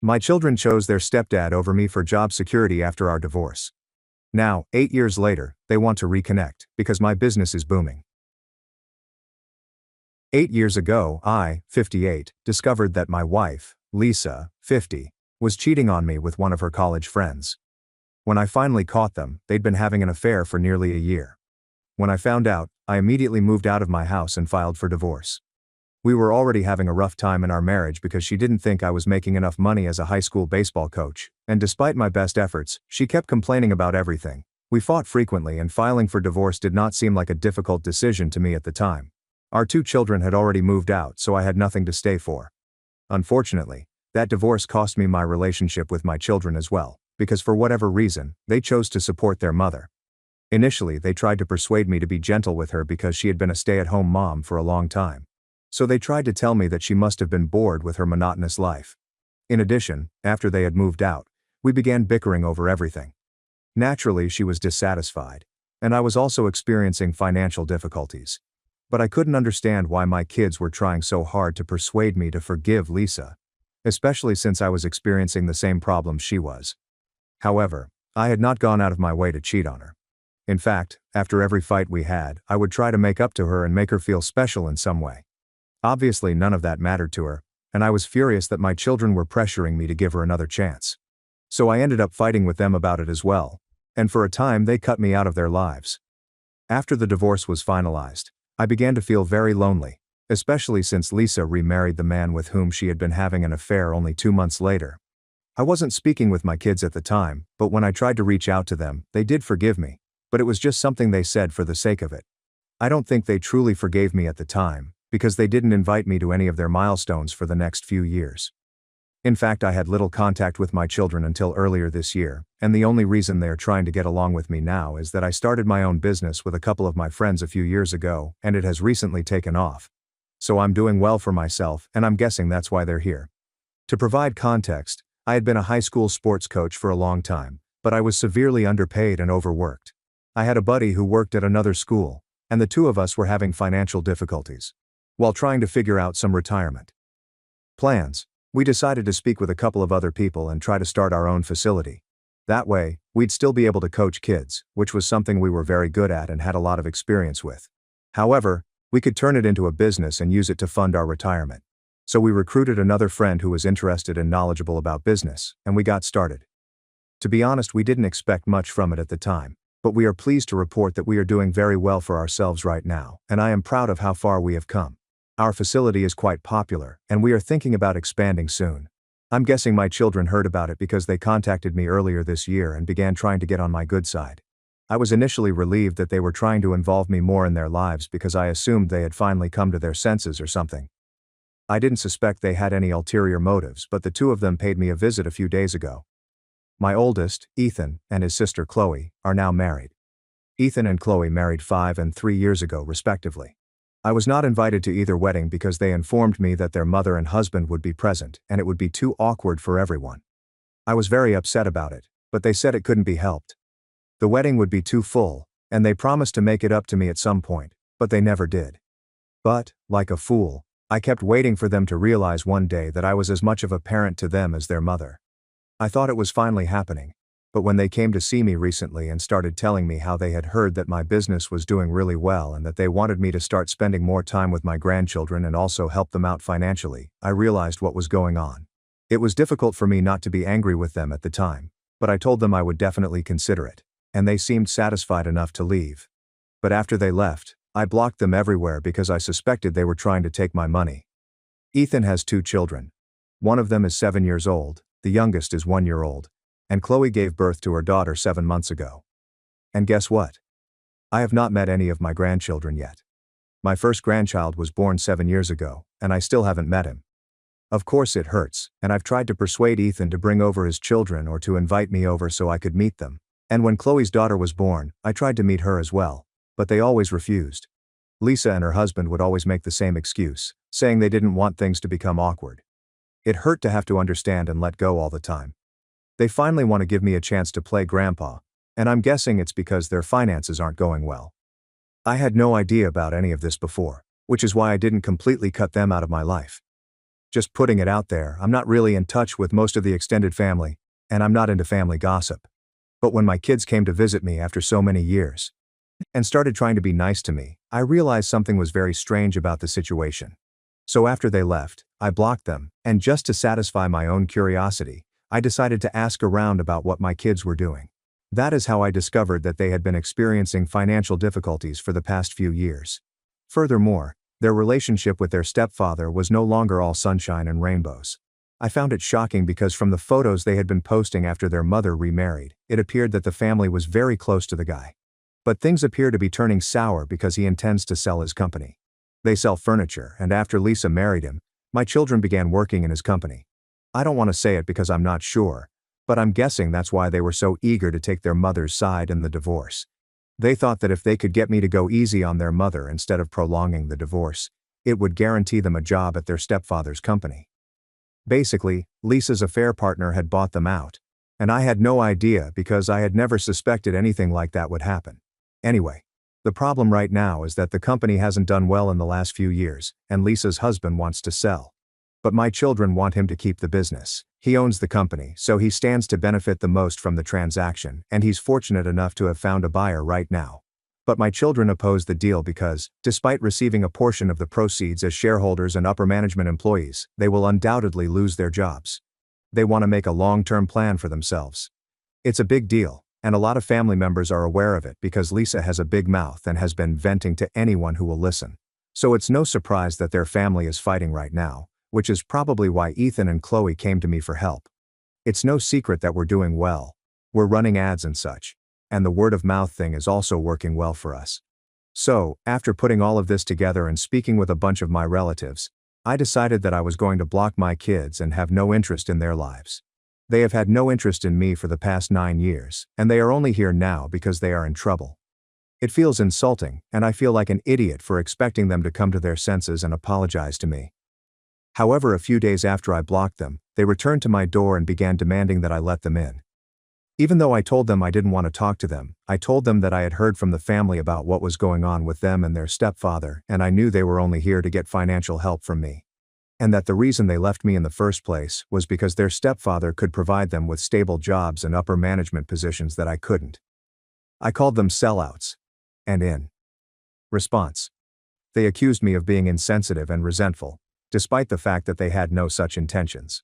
My children chose their stepdad over me for job security after our divorce. Now, 8 years later, they want to reconnect because my business is booming. 8 years ago, I, 58, discovered that my wife, Lisa, 50, was cheating on me with one of her college friends. When I finally caught them, they'd been having an affair for nearly a year. When I found out, I immediately moved out of my house and filed for divorce. We were already having a rough time in our marriage because she didn't think I was making enough money as a high school baseball coach, and despite my best efforts, she kept complaining about everything. We fought frequently, and filing for divorce did not seem like a difficult decision to me at the time. Our 2 children had already moved out, so I had nothing to stay for. Unfortunately, that divorce cost me my relationship with my children as well, because for whatever reason, they chose to support their mother. Initially, they tried to persuade me to be gentle with her because she had been a stay-at-home mom for a long time. So they tried to tell me that she must have been bored with her monotonous life. In addition, after they had moved out, we began bickering over everything. Naturally, she was dissatisfied, and I was also experiencing financial difficulties. But I couldn't understand why my kids were trying so hard to persuade me to forgive Lisa, especially since I was experiencing the same problems she was. However, I had not gone out of my way to cheat on her. In fact, after every fight we had, I would try to make up to her and make her feel special in some way. Obviously, none of that mattered to her, and I was furious that my children were pressuring me to give her another chance. So I ended up fighting with them about it as well, and for a time they cut me out of their lives. After the divorce was finalized, I began to feel very lonely, especially since Lisa remarried the man with whom she had been having an affair only 2 months later. I wasn't speaking with my kids at the time, but when I tried to reach out to them, they did forgive me, but it was just something they said for the sake of it. I don't think they truly forgave me at the time, because they didn't invite me to any of their milestones for the next few years. In fact, I had little contact with my children until earlier this year, and the only reason they are trying to get along with me now is that I started my own business with a couple of my friends a few years ago, and it has recently taken off. So I'm doing well for myself, and I'm guessing that's why they're here. To provide context, I had been a high school sports coach for a long time, but I was severely underpaid and overworked. I had a buddy who worked at another school, and the 2 of us were having financial difficulties. While trying to figure out some retirement plans, we decided to speak with a couple of other people and try to start our own facility. That way, we'd still be able to coach kids, which was something we were very good at and had a lot of experience with. However, we could turn it into a business and use it to fund our retirement. So we recruited another friend who was interested and knowledgeable about business, and we got started. To be honest, we didn't expect much from it at the time, but we are pleased to report that we are doing very well for ourselves right now, and I am proud of how far we have come. Our facility is quite popular, and we are thinking about expanding soon. I'm guessing my children heard about it because they contacted me earlier this year and began trying to get on my good side. I was initially relieved that they were trying to involve me more in their lives because I assumed they had finally come to their senses or something. I didn't suspect they had any ulterior motives, but the 2 of them paid me a visit a few days ago. My oldest, Ethan, and his sister Chloe, are now married. Ethan and Chloe married 5 and 3 years ago, respectively. I was not invited to either wedding because they informed me that their mother and husband would be present, and it would be too awkward for everyone. I was very upset about it, but they said it couldn't be helped. The wedding would be too full, and they promised to make it up to me at some point, but they never did. But, like a fool, I kept waiting for them to realize one day that I was as much of a parent to them as their mother. I thought it was finally happening, but when they came to see me recently and started telling me how they had heard that my business was doing really well and that they wanted me to start spending more time with my grandchildren and also help them out financially, I realized what was going on. It was difficult for me not to be angry with them at the time, but I told them I would definitely consider it, and they seemed satisfied enough to leave. But after they left, I blocked them everywhere because I suspected they were trying to take my money. Ethan has 2 children. One of them is 7 years old, the youngest is 1 year old, and Chloe gave birth to her daughter 7 months ago. And guess what? I have not met any of my grandchildren yet. My first grandchild was born 7 years ago, and I still haven't met him. Of course it hurts, and I've tried to persuade Ethan to bring over his children or to invite me over so I could meet them. And when Chloe's daughter was born, I tried to meet her as well, but they always refused. Lisa and her husband would always make the same excuse, saying they didn't want things to become awkward. It hurt to have to understand and let go all the time. They finally want to give me a chance to play grandpa, and I'm guessing it's because their finances aren't going well. I had no idea about any of this before, which is why I didn't completely cut them out of my life. Just putting it out there, I'm not really in touch with most of the extended family, and I'm not into family gossip. But when my kids came to visit me after so many years and started trying to be nice to me, I realized something was very strange about the situation. So after they left, I blocked them, and just to satisfy my own curiosity, I decided to ask around about what my kids were doing. That is how I discovered that they had been experiencing financial difficulties for the past few years. Furthermore, their relationship with their stepfather was no longer all sunshine and rainbows. I found it shocking because from the photos they had been posting after their mother remarried, it appeared that the family was very close to the guy. But things appear to be turning sour because he intends to sell his company. They sell furniture, and after Lisa married him, my children began working in his company. I don't want to say it because I'm not sure, but I'm guessing that's why they were so eager to take their mother's side in the divorce. They thought that if they could get me to go easy on their mother instead of prolonging the divorce, it would guarantee them a job at their stepfather's company. Basically, Lisa's affair partner had bought them out. And I had no idea because I had never suspected anything like that would happen. Anyway, the problem right now is that the company hasn't done well in the last few years, and Lisa's husband wants to sell. But my children want him to keep the business. He owns the company, so he stands to benefit the most from the transaction, and he's fortunate enough to have found a buyer right now. But my children oppose the deal because, despite receiving a portion of the proceeds as shareholders and upper management employees, they will undoubtedly lose their jobs. They want to make a long-term plan for themselves. It's a big deal, and a lot of family members are aware of it because Lisa has a big mouth and has been venting to anyone who will listen. So it's no surprise that their family is fighting right now, which is probably why Ethan and Chloe came to me for help. It's no secret that we're doing well. We're running ads and such. And the word-of-mouth thing is also working well for us. So, after putting all of this together and speaking with a bunch of my relatives, I decided that I was going to block my kids and have no interest in their lives. They have had no interest in me for the past 9 years, and they are only here now because they are in trouble. It feels insulting, and I feel like an idiot for expecting them to come to their senses and apologize to me. However, a few days after I blocked them, they returned to my door and began demanding that I let them in. Even though I told them I didn't want to talk to them, I told them that I had heard from the family about what was going on with them and their stepfather, and I knew they were only here to get financial help from me. And that the reason they left me in the first place was because their stepfather could provide them with stable jobs and upper management positions that I couldn't. I called them sellouts. And in response, they accused me of being insensitive and resentful, despite the fact that they had no such intentions.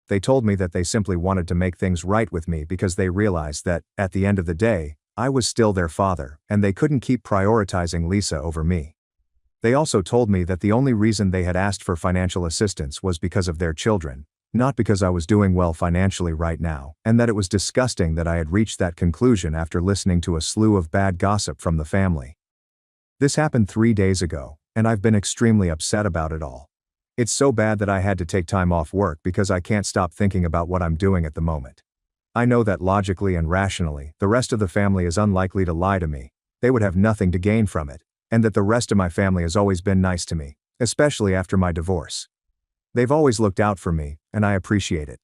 They told me that they simply wanted to make things right with me because they realized that, at the end of the day, I was still their father, and they couldn't keep prioritizing Lisa over me. They also told me that the only reason they had asked for financial assistance was because of their children, not because I was doing well financially right now, and that it was disgusting that I had reached that conclusion after listening to a slew of bad gossip from the family. This happened 3 days ago, and I've been extremely upset about it all. It's so bad that I had to take time off work because I can't stop thinking about what I'm doing at the moment. I know that logically and rationally, the rest of the family is unlikely to lie to me. They would have nothing to gain from it, and that the rest of my family has always been nice to me, especially after my divorce. They've always looked out for me, and I appreciate it.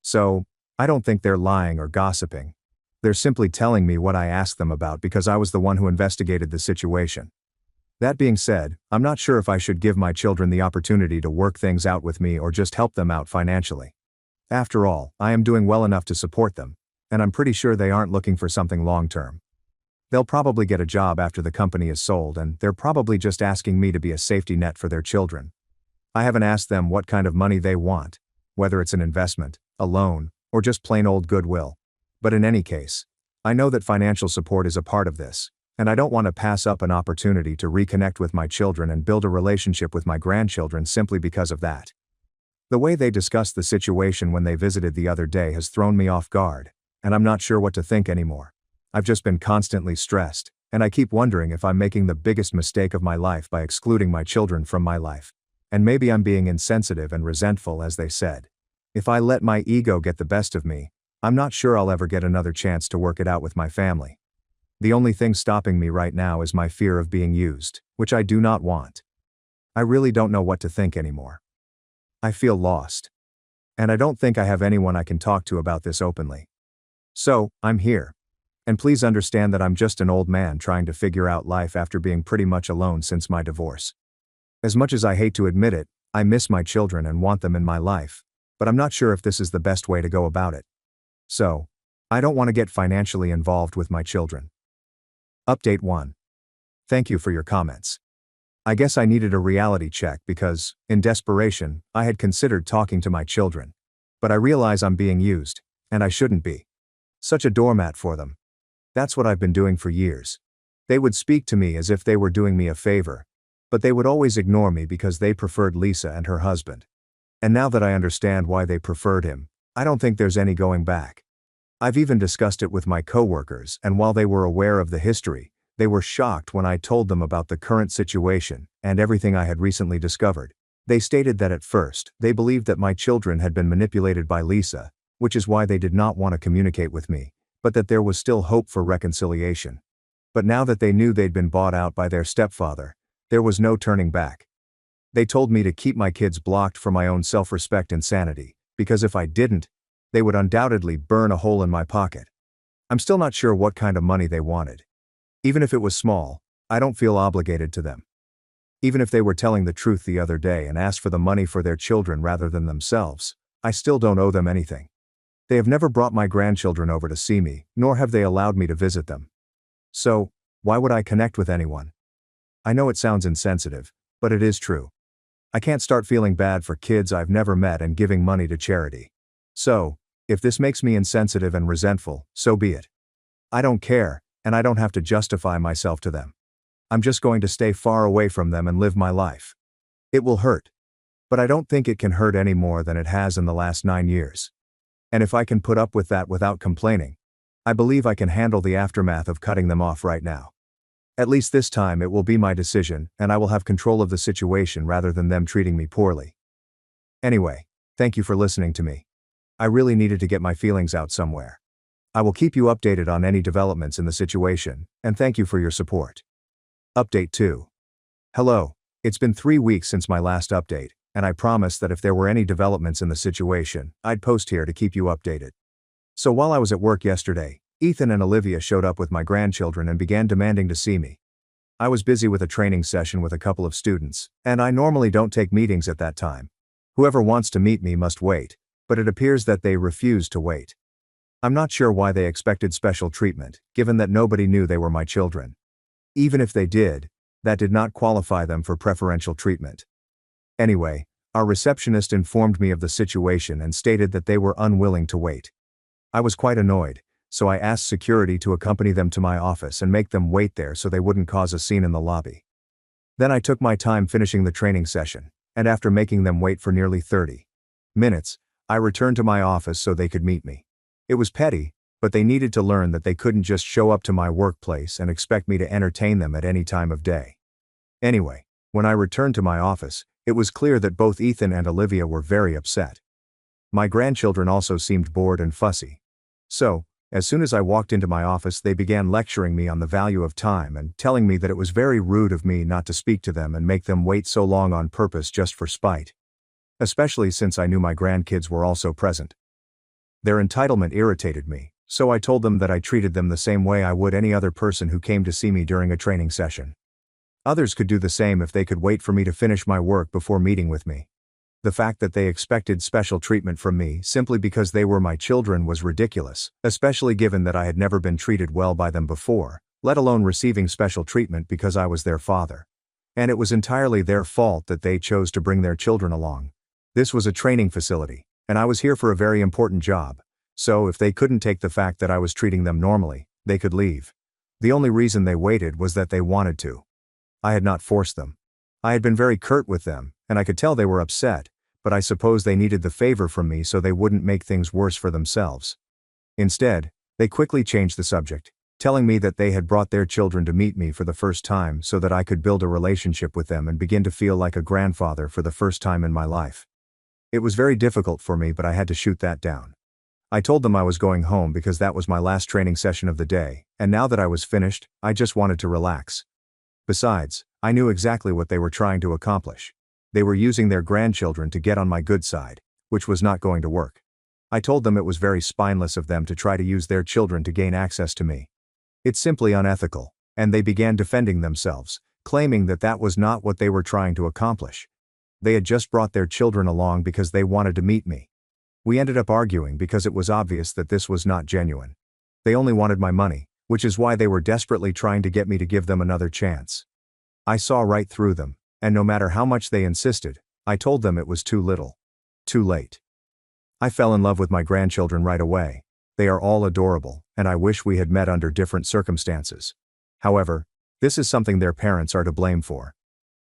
So, I don't think they're lying or gossiping. They're simply telling me what I asked them about because I was the one who investigated the situation. That being said, I'm not sure if I should give my children the opportunity to work things out with me or just help them out financially. After all, I am doing well enough to support them, and I'm pretty sure they aren't looking for something long-term. They'll probably get a job after the company is sold, and they're probably just asking me to be a safety net for their children. I haven't asked them what kind of money they want, whether it's an investment, a loan, or just plain old goodwill. But in any case, I know that financial support is a part of this. And I don't want to pass up an opportunity to reconnect with my children and build a relationship with my grandchildren simply because of that. The way they discussed the situation when they visited the other day has thrown me off guard, and I'm not sure what to think anymore. I've just been constantly stressed, and I keep wondering if I'm making the biggest mistake of my life by excluding my children from my life. And maybe I'm being insensitive and resentful, as they said. If I let my ego get the best of me, I'm not sure I'll ever get another chance to work it out with my family. The only thing stopping me right now is my fear of being used, which I do not want. I really don't know what to think anymore. I feel lost. And I don't think I have anyone I can talk to about this openly. So, I'm here. And please understand that I'm just an old man trying to figure out life after being pretty much alone since my divorce. As much as I hate to admit it, I miss my children and want them in my life, but I'm not sure if this is the best way to go about it. So, I don't want to get financially involved with my children. Update 1. Thank you for your comments. I guess I needed a reality check because, in desperation, I had considered talking to my children. But I realize I'm being used, and I shouldn't be. Such a doormat for them. That's what I've been doing for years. They would speak to me as if they were doing me a favor, but they would always ignore me because they preferred Lisa and her husband. And now that I understand why they preferred him, I don't think there's any going back. I've even discussed it with my coworkers, and while they were aware of the history, they were shocked when I told them about the current situation and everything I had recently discovered. They stated that at first, they believed that my children had been manipulated by Lisa, which is why they did not want to communicate with me, but that there was still hope for reconciliation. But now that they knew they'd been bought out by their stepfather, there was no turning back. They told me to keep my kids blocked for my own self-respect and sanity, because if I didn't, they would undoubtedly burn a hole in my pocket. I'm still not sure what kind of money they wanted. Even if it was small, I don't feel obligated to them. Even if they were telling the truth the other day and asked for the money for their children rather than themselves, I still don't owe them anything. They have never brought my grandchildren over to see me, nor have they allowed me to visit them. So, why would I connect with anyone? I know it sounds insensitive, but it is true. I can't start feeling bad for kids I've never met and giving money to charity. So, if this makes me insensitive and resentful, so be it. I don't care, and I don't have to justify myself to them. I'm just going to stay far away from them and live my life. It will hurt. But I don't think it can hurt any more than it has in the last 9 years. And if I can put up with that without complaining, I believe I can handle the aftermath of cutting them off right now. At least this time it will be my decision, and I will have control of the situation rather than them treating me poorly. Anyway, thank you for listening to me. I really needed to get my feelings out somewhere. I will keep you updated on any developments in the situation, and thank you for your support. Update 2. Hello, it's been 3 weeks since my last update, and I promised that if there were any developments in the situation, I'd post here to keep you updated. So while I was at work yesterday, Ethan and Olivia showed up with my grandchildren and began demanding to see me. I was busy with a training session with a couple of students, and I normally don't take meetings at that time. Whoever wants to meet me must wait, but it appears that they refused to wait. I'm not sure why they expected special treatment, given that nobody knew they were my children. Even if they did, that did not qualify them for preferential treatment. Anyway, our receptionist informed me of the situation and stated that they were unwilling to wait. I was quite annoyed, so I asked security to accompany them to my office and make them wait there so they wouldn't cause a scene in the lobby. Then I took my time finishing the training session, and after making them wait for nearly 30 minutes, I returned to my office so they could meet me. It was petty, but they needed to learn that they couldn't just show up to my workplace and expect me to entertain them at any time of day. Anyway, when I returned to my office, it was clear that both Ethan and Olivia were very upset. My grandchildren also seemed bored and fussy. So, as soon as I walked into my office, they began lecturing me on the value of time and telling me that it was very rude of me not to speak to them and make them wait so long on purpose just for spite. Especially since I knew my grandkids were also present. Their entitlement irritated me, so I told them that I treated them the same way I would any other person who came to see me during a training session. Others could do the same if they could wait for me to finish my work before meeting with me. The fact that they expected special treatment from me simply because they were my children was ridiculous, especially given that I had never been treated well by them before, let alone receiving special treatment because I was their father. And it was entirely their fault that they chose to bring their children along. This was a training facility, and I was here for a very important job, so if they couldn't take the fact that I was treating them normally, they could leave. The only reason they waited was that they wanted to. I had not forced them. I had been very curt with them, and I could tell they were upset, but I suppose they needed the favor from me so they wouldn't make things worse for themselves. Instead, they quickly changed the subject, telling me that they had brought their children to meet me for the first time so that I could build a relationship with them and begin to feel like a grandfather for the first time in my life. It was very difficult for me, but I had to shoot that down. I told them I was going home because that was my last training session of the day, and now that I was finished, I just wanted to relax. Besides, I knew exactly what they were trying to accomplish. They were using their grandchildren to get on my good side, which was not going to work. I told them it was very spineless of them to try to use their children to gain access to me. It's simply unethical, and they began defending themselves, claiming that that was not what they were trying to accomplish. They had just brought their children along because they wanted to meet me. We ended up arguing because it was obvious that this was not genuine. They only wanted my money, which is why they were desperately trying to get me to give them another chance. I saw right through them, and no matter how much they insisted, I told them it was too little. Too late. I fell in love with my grandchildren right away. They are all adorable, and I wish we had met under different circumstances. However, this is something their parents are to blame for.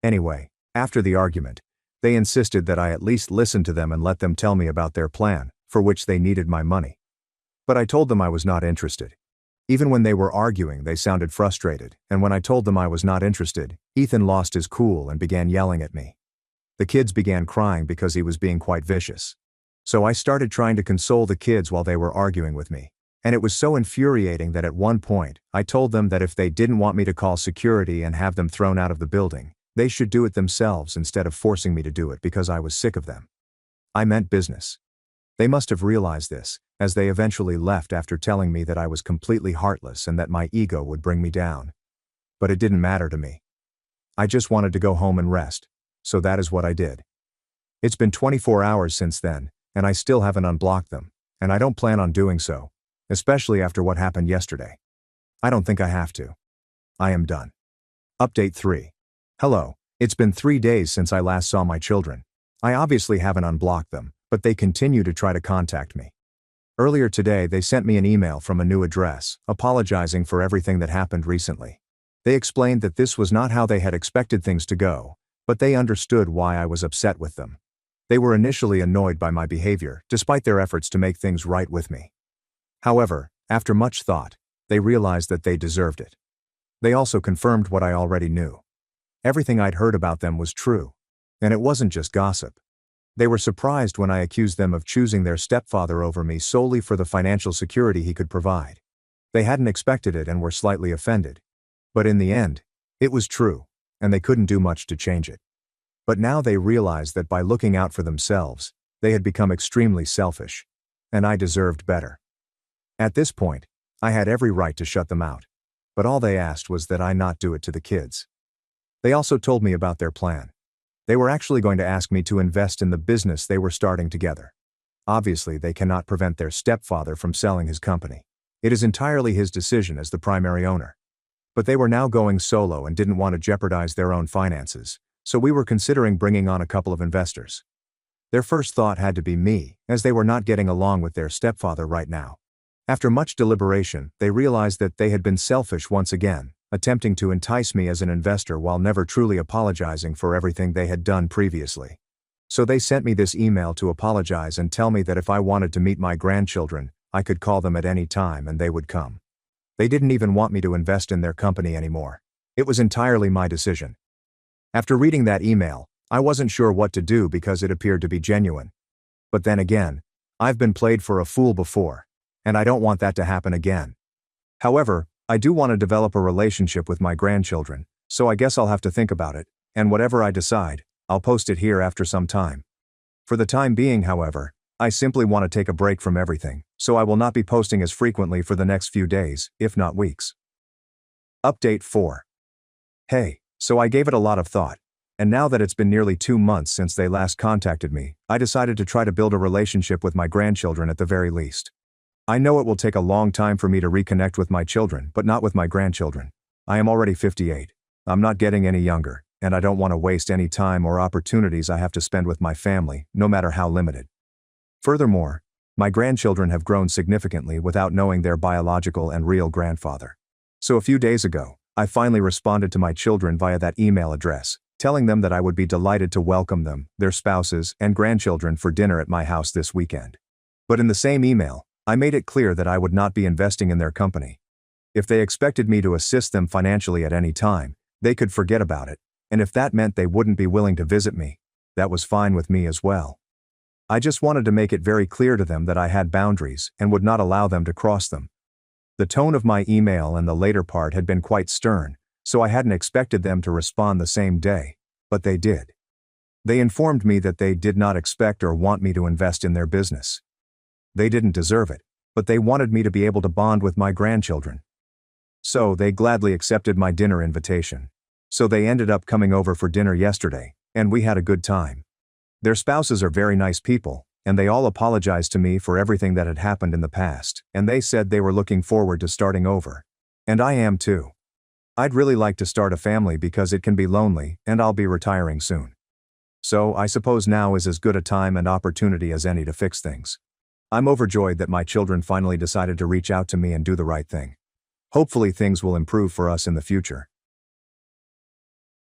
Anyway, after the argument, they insisted that I at least listen to them and let them tell me about their plan, for which they needed my money. But I told them I was not interested. Even when they were arguing, they sounded frustrated, and when I told them I was not interested, Ethan lost his cool and began yelling at me. The kids began crying because he was being quite vicious. So I started trying to console the kids while they were arguing with me. And it was so infuriating that at one point, I told them that if they didn't want me to call security and have them thrown out of the building, they should do it themselves instead of forcing me to do it because I was sick of them. I meant business. They must have realized this, as they eventually left after telling me that I was completely heartless and that my ego would bring me down. But it didn't matter to me. I just wanted to go home and rest, so that is what I did. It's been 24 hours since then, and I still haven't unblocked them, and I don't plan on doing so, especially after what happened yesterday. I don't think I have to. I am done. Update 3. Hello, it's been 3 days since I last saw my children. I obviously haven't unblocked them, but they continue to try to contact me. Earlier today they sent me an email from a new address, apologizing for everything that happened recently. They explained that this was not how they had expected things to go, but they understood why I was upset with them. They were initially annoyed by my behavior, despite their efforts to make things right with me. However, after much thought, they realized that they deserved it. They also confirmed what I already knew. Everything I'd heard about them was true. And it wasn't just gossip. They were surprised when I accused them of choosing their stepfather over me solely for the financial security he could provide. They hadn't expected it and were slightly offended. But in the end, it was true, and they couldn't do much to change it. But now they realized that by looking out for themselves, they had become extremely selfish. And I deserved better. At this point, I had every right to shut them out. But all they asked was that I not do it to the kids. They also told me about their plan. They were actually going to ask me to invest in the business they were starting together. Obviously, they cannot prevent their stepfather from selling his company. It is entirely his decision as the primary owner. But they were now going solo and didn't want to jeopardize their own finances, so we were considering bringing on a couple of investors. Their first thought had to be me, as they were not getting along with their stepfather right now. After much deliberation, they realized that they had been selfish once again, attempting to entice me as an investor while never truly apologizing for everything they had done previously. So they sent me this email to apologize and tell me that if I wanted to meet my grandchildren, I could call them at any time and they would come. They didn't even want me to invest in their company anymore. It was entirely my decision. After reading that email, I wasn't sure what to do because it appeared to be genuine. But then again, I've been played for a fool before, and I don't want that to happen again. However, I do want to develop a relationship with my grandchildren, so I guess I'll have to think about it, and whatever I decide, I'll post it here after some time. For the time being, however, I simply want to take a break from everything, so I will not be posting as frequently for the next few days, if not weeks. Update 4. Hey, so I gave it a lot of thought, and now that it's been nearly 2 months since they last contacted me, I decided to try to build a relationship with my grandchildren at the very least. I know it will take a long time for me to reconnect with my children, but not with my grandchildren. I am already 58. I'm not getting any younger, and I don't want to waste any time or opportunities I have to spend with my family, no matter how limited. Furthermore, my grandchildren have grown significantly without knowing their biological and real grandfather. So a few days ago, I finally responded to my children via that email address, telling them that I would be delighted to welcome them, their spouses, and grandchildren for dinner at my house this weekend. But in the same email, I made it clear that I would not be investing in their company. If they expected me to assist them financially at any time, they could forget about it, and if that meant they wouldn't be willing to visit me, that was fine with me as well. I just wanted to make it very clear to them that I had boundaries and would not allow them to cross them. The tone of my email and the later part had been quite stern, so I hadn't expected them to respond the same day, but they did. They informed me that they did not expect or want me to invest in their business. They didn't deserve it, but they wanted me to be able to bond with my grandchildren. So they gladly accepted my dinner invitation. So they ended up coming over for dinner yesterday, And we had a good time. Their spouses are very nice people, and they all apologized to me for everything that had happened in the past, and they said they were looking forward to starting over. And I am too. I'd really like to start a family because it can be lonely, and I'll be retiring soon. So I suppose now is as good a time and opportunity as any to fix things. I'm overjoyed that my children finally decided to reach out to me and do the right thing. Hopefully things will improve for us in the future.